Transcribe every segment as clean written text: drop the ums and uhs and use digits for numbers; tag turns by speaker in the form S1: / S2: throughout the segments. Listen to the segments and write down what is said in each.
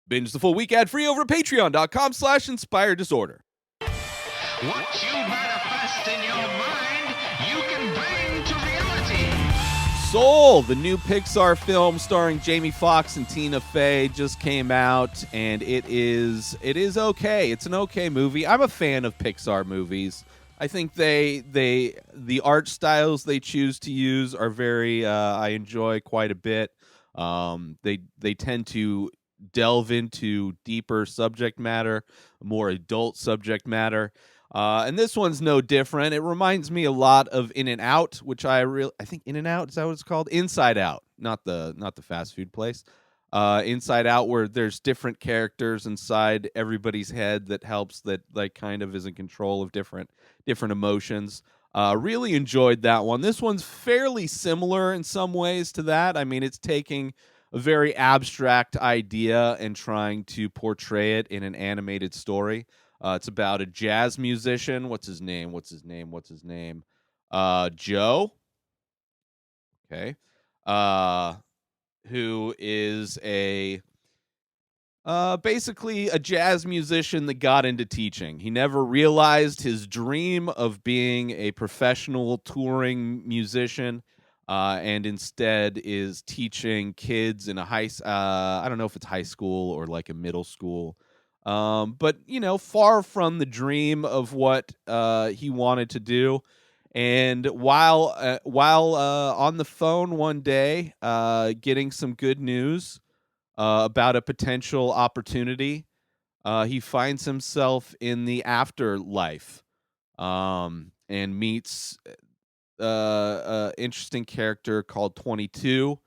S1: Binge the full week ad-free over at patreon.com/inspireddisorder.
S2: What you manifest in your mind, you can bring to reality.
S1: Soul, the new Pixar film starring Jamie Foxx and Tina Fey, just came out, and it is okay. It's an okay movie. I'm a fan of Pixar movies. I think the art styles they choose to use are very I enjoy quite a bit. They tend to delve into deeper subject matter, more adult subject matter. And this one's no different. It reminds me a lot of In and Out, which I think In and Out, is that what it's called? Inside Out, not the fast food place. Inside Out, where there's different characters inside everybody's head that helps, that like kind of is in control of different emotions. Really enjoyed that one. This one's fairly similar in some ways to that. I mean, it's taking a very abstract idea and trying to portray it in an animated story. It's about a jazz musician. What's his name? Joe. Okay. Who is basically a jazz musician that got into teaching. He never realized his dream of being a professional touring musician, and instead is teaching kids in a I don't know if it's high school or like a middle school. But far from the dream of what he wanted to do. And while on the phone one day, getting some good news about a potential opportunity, he finds himself in the afterlife, and meets an interesting character called 22,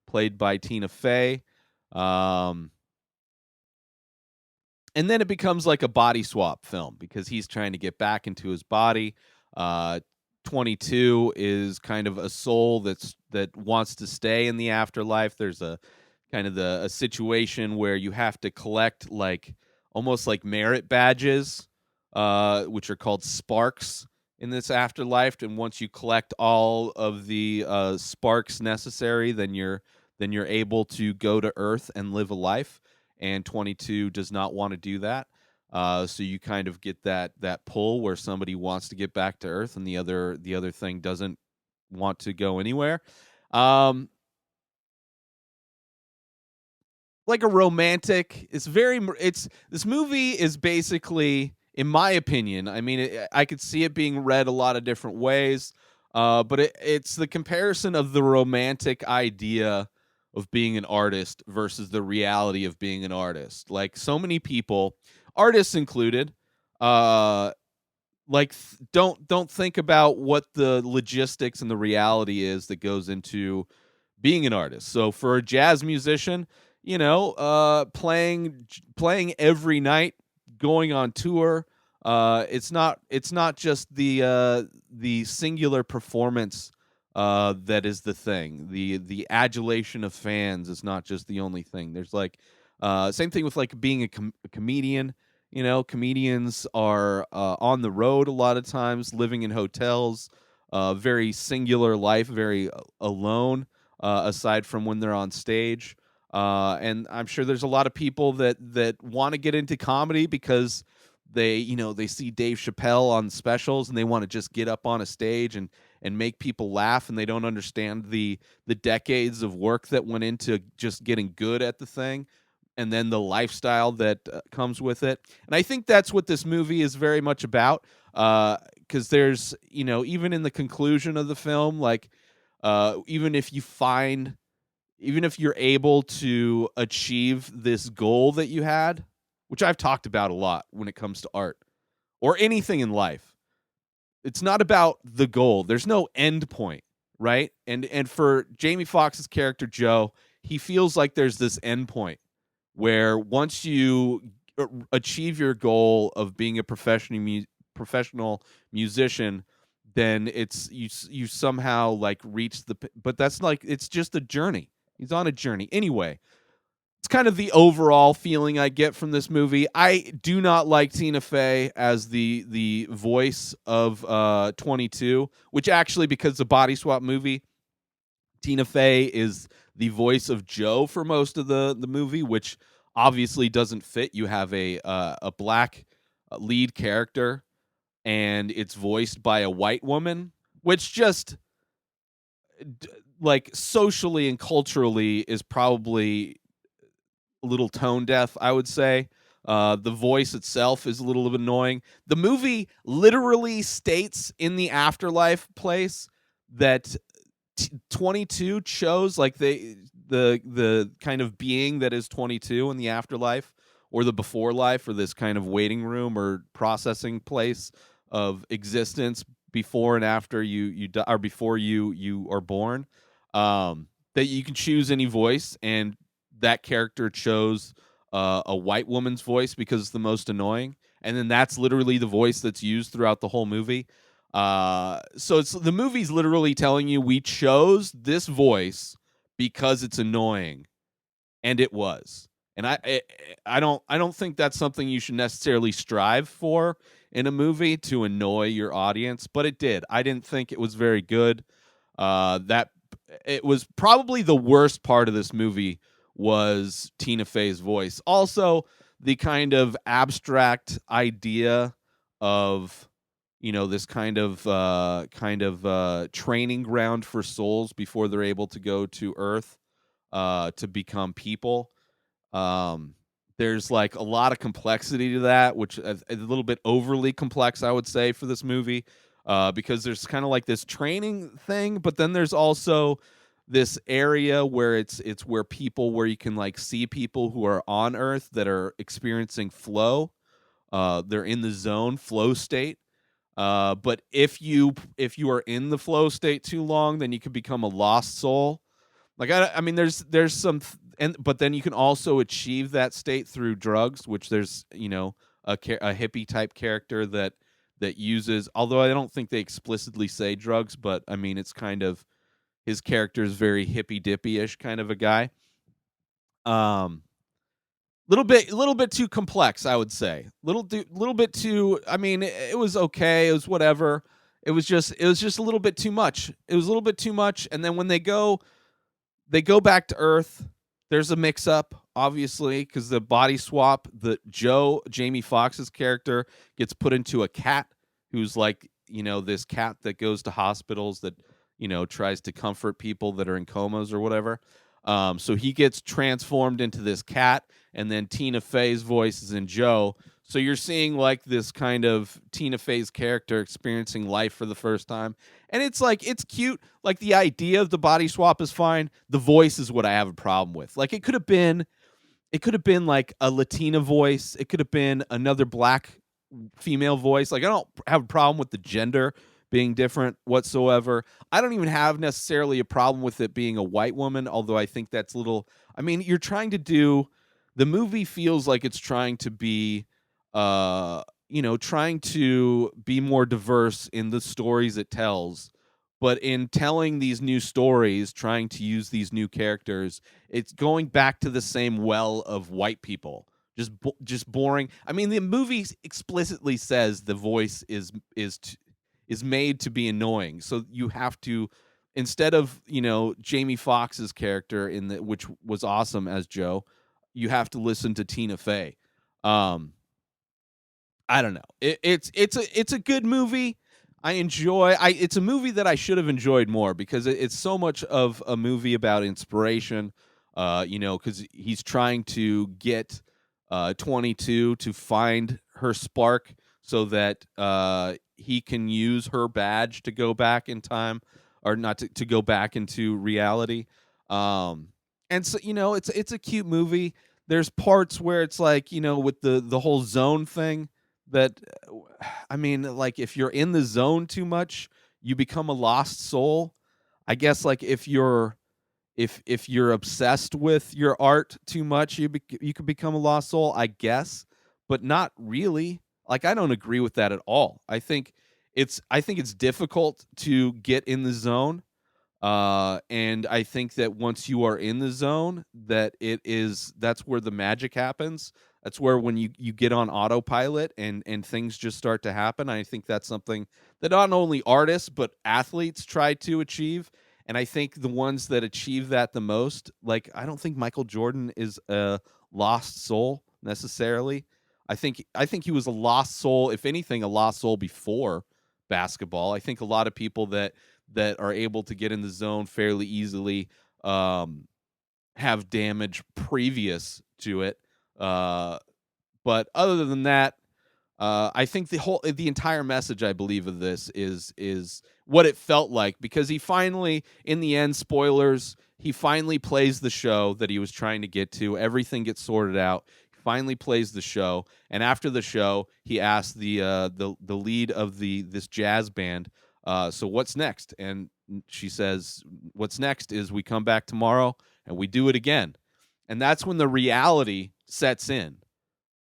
S1: played by Tina Fey. And then it becomes like a body swap film because he's trying to get back into his body. 22 is kind of a soul that wants to stay in the afterlife. There's a kind of a situation where you have to collect like almost like merit badges, which are called sparks in this afterlife. And once you collect all of the sparks necessary, then you're able to go to Earth and live a life. And 22 does not want to do that. So you kind of get that pull where somebody wants to get back to Earth and the other thing doesn't want to go anywhere. Like a romantic, this movie is basically, in my opinion, I mean, I could see it being read a lot of different ways, but it's the comparison of the romantic idea of being an artist versus the reality of being an artist. Like so many people, artists included, don't think about what the logistics and the reality is that goes into being an artist. So for a jazz musician, playing every night, going on tour, it's not just the singular performance that is the thing. The adulation of fans is not just the only thing. There's like same thing with like being a comedian. Comedians are on the road a lot of times, living in hotels, very singular life, very alone, aside from when they're on stage. And I'm sure there's a lot of people that want to get into comedy because they see Dave Chappelle on specials and they want to just get up on a stage and make people laugh, and they don't understand the decades of work that went into just getting good at the thing, and then the lifestyle that comes with it. And I think that's what this movie is very much about, because there's, even in the conclusion of the film, like even if you're able to achieve this goal that you had, which I've talked about a lot when it comes to art or anything in life, it's not about the goal. There's no end point, right? And for Jamie Foxx's character Joe, he feels like there's this end point where once you achieve your goal of being a professional musician, then it's you somehow like reach but that's like, it's just a journey. He's on a journey. Anyway, it's kind of the overall feeling I get from this movie. I do not like Tina Fey as the voice of 22, which actually, because it's a body swap movie, Tina Fey is the voice of Joe for most of the movie, which obviously doesn't fit. You have a black lead character, and it's voiced by a white woman, which just d- like socially and culturally is probably a little tone deaf, I would say. The voice itself is a little bit annoying. The movie literally states in the afterlife place that 22 chose like the kind of being that is 22 in the afterlife or the before life or this kind of waiting room or processing place of existence before and after you die, or before you are born, that you can choose any voice, and that character chose a white woman's voice because it's the most annoying, and then that's literally the voice that's used throughout the whole movie. So it's the movie's literally telling you we chose this voice because it's annoying, and it was. And I don't think that's something you should necessarily strive for in a movie, to annoy your audience, but it did. I didn't think it was very good. That it was probably the worst part of this movie was Tina Fey's voice. Also, the kind of abstract idea of, this kind of training ground for souls before they're able to go to Earth to become people. Um, there's like a lot of complexity to that, which is a little bit overly complex, I would say, for this movie, because there's kind of like this training thing, but then there's also this area where it's where you can like see people who are on Earth that are experiencing flow. They're in the zone flow state. But if you are in the flow state too long, then you can become a lost soul. Like I mean, there's some, and but then you can also achieve that state through drugs, which there's a hippie type character that uses. Although I don't think they explicitly say drugs, but I mean it's kind of his character is very hippy dippy ish kind of a guy. Um, little bit too complex, I would say. Little bit too. I mean, it was okay. It was whatever. It was just a little bit too much. It was a little bit too much. And then when they go back to Earth. There's a mix up, obviously, because the body swap, the Jamie Foxx's character, gets put into a cat who's like, this cat that goes to hospitals that, tries to comfort people that are in comas or whatever. So he gets transformed into this cat, and then Tina Fey's voice is in Joe. So you're seeing like this kind of Tina Fey's character experiencing life for the first time. And it's like, it's cute. Like the idea of the body swap is fine. The voice is what I have a problem with. Like it could have been like a Latina voice. It could have been another black female voice. Like I don't have a problem with the gender being different whatsoever. I don't even have necessarily a problem with it being a white woman, although I think that's a little. I mean, you're trying to do. The movie feels like it's trying to be, trying to be more diverse in the stories it tells. But in telling these new stories, trying to use these new characters, it's going back to the same well of white people. Just boring. I mean, the movie explicitly says the voice is made to be annoying. So you have to, instead of Jamie Foxx's character which was awesome as Joe, you have to listen to Tina Fey. Um, I don't know. It's a good movie. I enjoy. It's a movie that I should have enjoyed more because it's so much of a movie about inspiration. Because he's trying to get 22 to find her spark so that he can use her badge to go back in time, or not to go back into reality. Um, and so it's a cute movie. There's parts where it's like with the whole zone thing that I mean, like if you're in the zone too much, you become a lost soul. I guess like if you're obsessed with your art too much, you could become a lost soul, I guess, but not really. Like I don't agree with that at all. I think it's difficult to get in the zone. And I think that once you are in the zone, that's where the magic happens. That's where when you get on autopilot and things just start to happen. I think that's something that not only artists but athletes try to achieve. And I think the ones that achieve that the most, like I don't think Michael Jordan is a lost soul necessarily. I think he was a lost soul, if anything, a lost soul before basketball. I think a lot of people that are able to get in the zone fairly easily have damage previous to it. But other than that, I think the entire message, I believe, of this is what it felt like, because he finally, in the end, spoilers, he finally plays the show that he was trying to get to. Everything gets sorted out. He finally plays the show, and after the show, he asked the lead of this jazz band, so what's next? And she says, what's next is we come back tomorrow and we do it again. And that's when the reality sets in.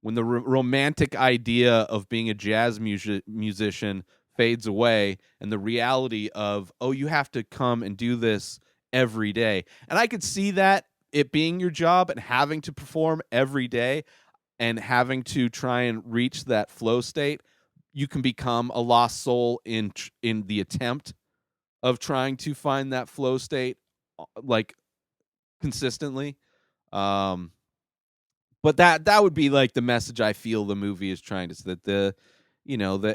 S1: When the romantic idea of being a jazz musician fades away, and the reality of, oh, you have to come and do this every day. And I could see that, it being your job and having to perform every day and having to try and reach that flow state. You can become a lost soul in the attempt of trying to find that flow state, like, consistently. But that would be like the message I feel the movie is trying to, that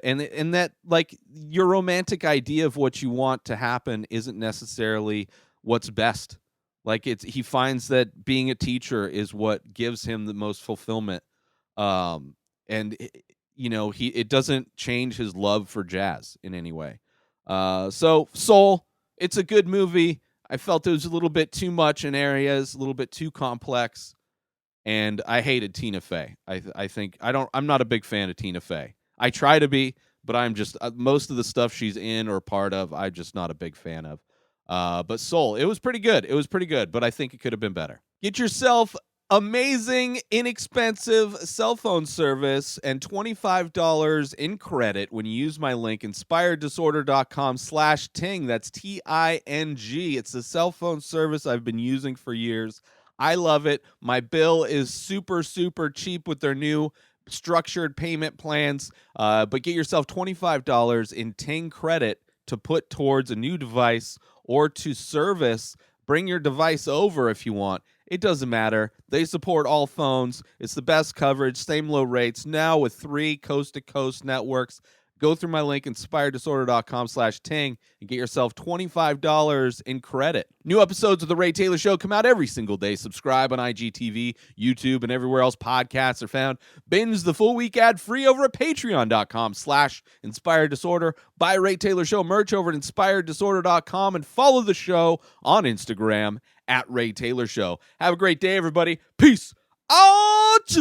S1: and that, like, your romantic idea of what you want to happen isn't necessarily what's best. Like, he finds that being a teacher is what gives him the most fulfillment. And it doesn't change his love for jazz in any way. So Soul, it's a good movie. I felt it was a little bit too much in areas, a little bit too complex. And I hated Tina Fey. I'm not a big fan of Tina Fey. I try to be, but I'm just, most of the stuff she's in or part of, I'm just not a big fan of. But Soul, it was pretty good. It was pretty good, but I think it could have been better. Get yourself amazing, inexpensive cell phone service and $25 in credit when you use my link, inspireddisorder.com/ting. That's TING. It's a cell phone service I've been using for years. I love it. My bill is super, super cheap with their new structured payment plans. But get yourself $25 in Ting credit to put towards a new device or to service. Bring your device over if you want. It doesn't matter. They support all phones. It's the best coverage, same low rates, now with 3 coast-to-coast networks. Go through my link, inspireddisorder.com/ting, and get yourself $25 in credit. New episodes of The Ray Taylor Show come out every single day. Subscribe on IGTV, YouTube, and everywhere else podcasts are found. Binge the full week ad-free over at patreon.com/inspireddisorder. Buy Ray Taylor Show merch over at inspireddisorder.com, and follow the show on Instagram at Ray Taylor Show. Have a great day, everybody. Peace out!